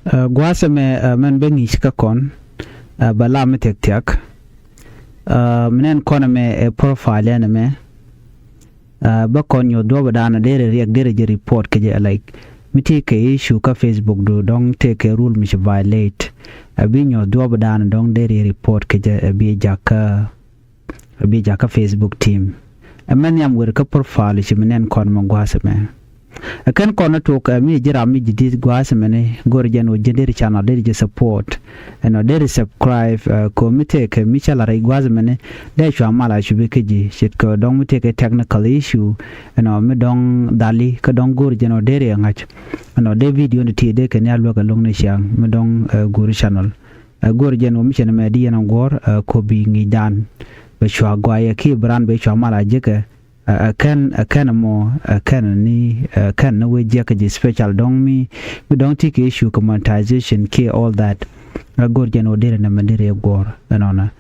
Gwasame men bengi shika kon bala me tek tek menen kona me profile na me ba kon yo do badana dere riak dere je report ke je like miti ke issue ka Facebook do dong take a rule mich violate abinyo do badana dong dere report ke je bi jaka Facebook team men yam wer ka profile shi menen kon mo gwasame akan kono to ka mi jira mi jidi gwasame ne gorjano jendere channel dere je support and dere subscribe committee ke mi chala rai gwasame ne de shwa mala shubi ke ji shit ko dong mi take technical issue and mi dong dali ka dong gorjano dere ngach and de video ne ti de ke ne alwa ka long ne shang mi dong guru channel gorjano mi chene me di na gor ko bi ngi dan be shwa gwa ki brand be shwa mala jeke kan we jeka special dong mi don't take issue monetization ke all that gorjano dere na mandire gor anona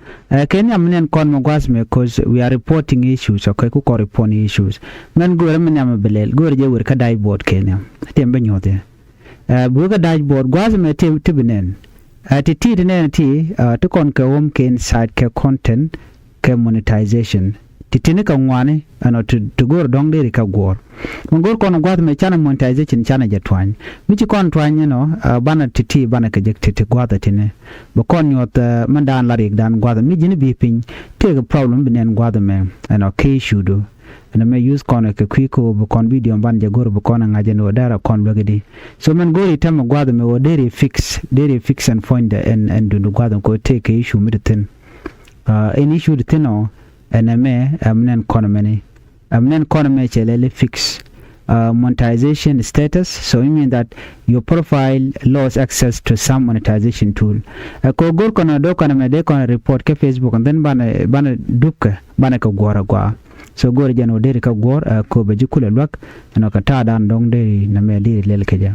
ken yamnen kon mo gwasme because we are reporting issues okay ku ko report issues men gore men yam belel gorje wer ka dashboard kenya tembe nyote bu ga dashboard gwasme tibinen ti ne ti to kon ka home ken site ke content ke monetization titini ka ngwane ano to gor dong deri ka gor mongor kono gwat me chana monetization chana jetwan michi kon twan bana titi bana ka jek titi gwata tine bo kon yot mandan larik dan gwata mi jini bi pin take a problem binen gwata me ano ke shudo and me use kono ka kwiko bo kon video ban je gor bo kono ngaje no dara kon bagedi so men gori tam gwata me o deri fix and find and do gwata ko take issue mitin any issue tino eneme amnen economy chelele fix monetization status, so it means that your profile lost access to some monetization tool ko gor kono do kono me de kono report ke Facebook and then bana dukka bana ko gwa so gor jano de ka gor ko be jikule lwak no ka ta dan dong de na me li lel keja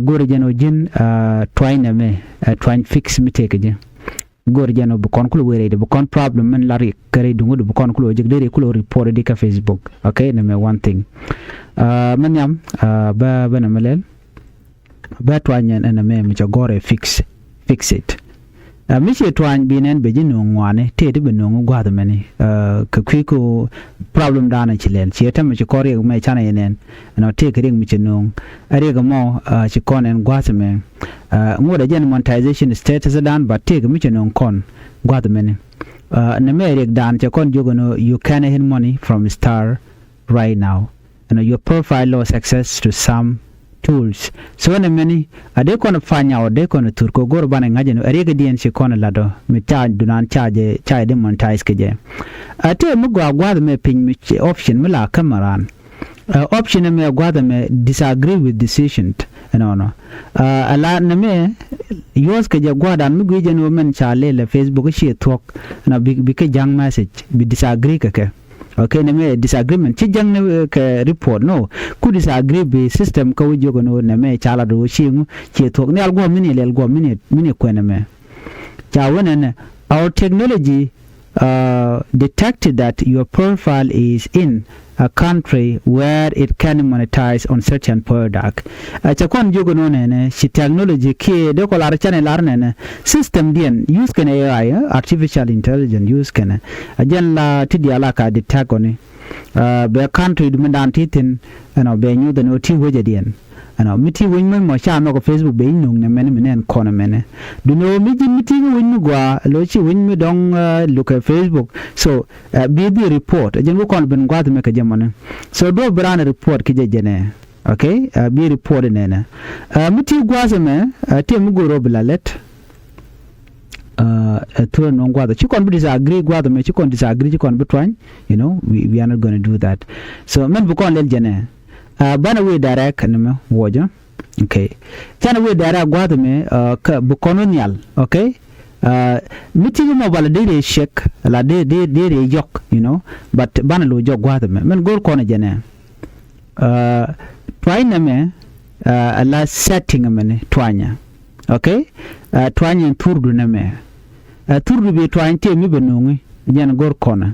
gor jano jin twine me twine fix mi take je gorjano bu kon kulo werede bu kon problem men lari kare dungu bu kon kulo jigdere kulo report de ka Facebook okay na me one thing men yam ba na melel ba twanyen na me mi gore fix it mi che twan binen be jinu ngwane te de benungu gwada meni ka kwiko problem dana chilen che tam che kore me chana yenen no te kring mi chenung are ga mo che konen gwada me ngoda jen monetization status dan but take mi chenung kon gwada meni na me rek dan che kon jogono you can earn money from Star right now and your profile lost access to some tools so na many ade kono fanya ode kono turko gor bana ngaje no arega dien se kono lado mi charge dunan charge de monetize keje ate mu gwa me pin mi option mi la kamaran option me gwa me disagree with decision no ala na me yos keje gwa dan mi gwe no men chale le Facebook she talk na bi ke jang message bi disagree kake okay na me disagreement ci jang ne ke report no ku disagree be system ka wi jogo no na me chala do shingu ci tok ne algo mini ko na me ja wona our technology detected that your profile is in a country where it can monetize on certain product cha kon jogo no ne ci technology ke de ko lar channel lar ne system dien use can AI artificial intelligence use can ajan la tidi ala ka detect oni be country dum dan titin be nyu de no ti woje dien miti win mo cha no ko Facebook be nung ne men kono men do no miti win gwa lo chi win mi dong look at Facebook so be report jen ko kon ben gwa me ka jamane so do brand report ki je jene okay be report ne miti gwa se me te mu go roblalet to no gwa da chi kon disagree gwa da me chi kon disagree chi kon betwan we are not going to do that so men bu kon lel jene bana we direct neme wojo okay tana we direct gwado me ka bu colonial okay meeting mo bala de shek la de yok but bana lo jog gwado me men gor kono jene twaina me la setting me twanya okay twanya turdu neme turdu be twante mi benungi jen gor kono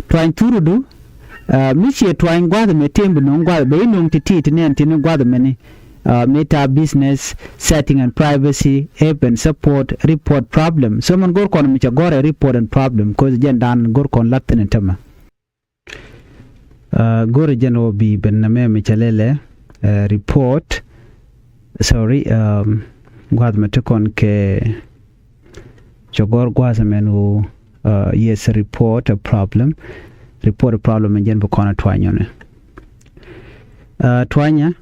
twan turdu michi twang gwada me tembe no gwada be no titi ne antini gwada me ni meta business setting and privacy app and support report problem so man gor kon mi cha gore report and problem cause jen dan gor kon latin tama gore jen obi ben na me mi chalele report sorry gwad me to kon ke chogor gwaza menu yes report a problem and jen bokona twanyone twanya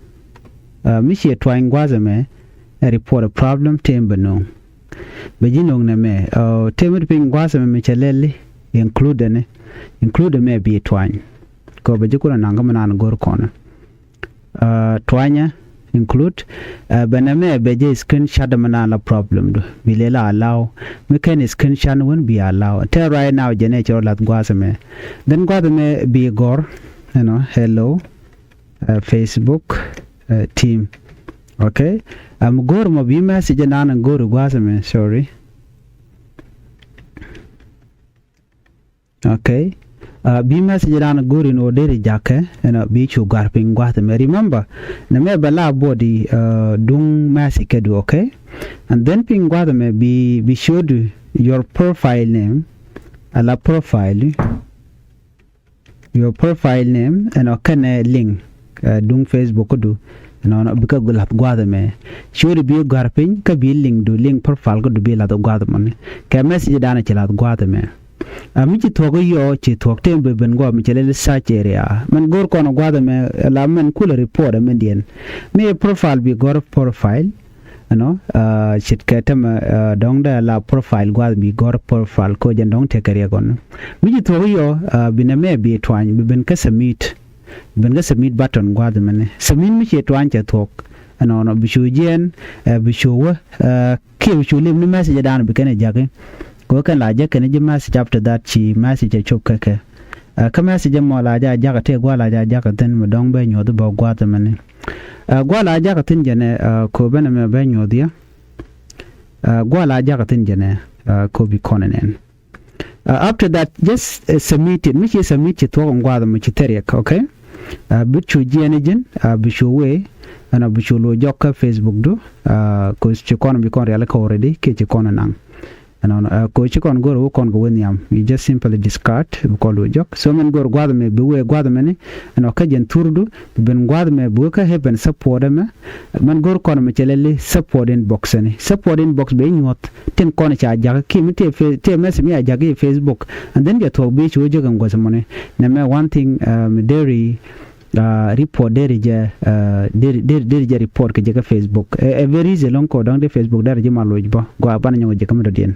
mishi twany gwaza me report a problem tembe no bejinong na me tembe ping gwaza me chalele include me bi twany ko bejikuna nanga manan gor kona twanya include bename beje screenshot manana problem do bilela allow me can screenshot won't be allow tell right now jene choro lat gwaza me then gwaza me bi gor you know hello Facebook team okay gor mo bi message nana gor gwaza me sorry okay bi message nana gor in order jake and bi chu garping gwaza me remember na me bala body dung message do okay and then ping gwaza me be sure your profile name ala profile your profile name and okay link dung Facebook do no because go lat gwada me sure bi garping ka bi link profile go do bi lat gwada man ka message dana ci lat gwada me mi ci togo yo ci tok tembe ben go mi ci le search area man gor ko no gwada me la man kula report men dien me profile bi gor profile no chit katam dong da la profile gwada bi gor profile ko jen dong te kare gon mi ci togo yo bi na me bi twany bi ben ka submit button gwada mane submit mi che twan che tok no bishu jen bishu ke bishu lim ni message dan bi kana jage ko kan la jake ne message after that chi message chop kake ka message mo la ja jaga te gwala ja jaga den mo dong be nyodo ba gwada mane gwala jaga tin jene ko bana me be nyodia gwala jaga tin jene ko bi konen after that just submit it mi che submit it to gwada mo chi teriek okay bichu jenejen bichu we ana bichu lo jokka Facebook do ko chikon bi kon real ko already ke chikon nang ana ko chikon goro kon go weniam we just simply discard ko lo jok so men gor gwada me bi we gwada me ana ka jen turdu ben gwada me bu ka heben support me man gor kon me chelele support inbox be nyot ten kon cha jaga ki mi te message mi jaga Facebook and then get to be chu jogan go samone na me one thing dairy report derija report ke jaga Facebook a very long ko dang de Facebook dar jima lojba go abana nyago je kamdo dien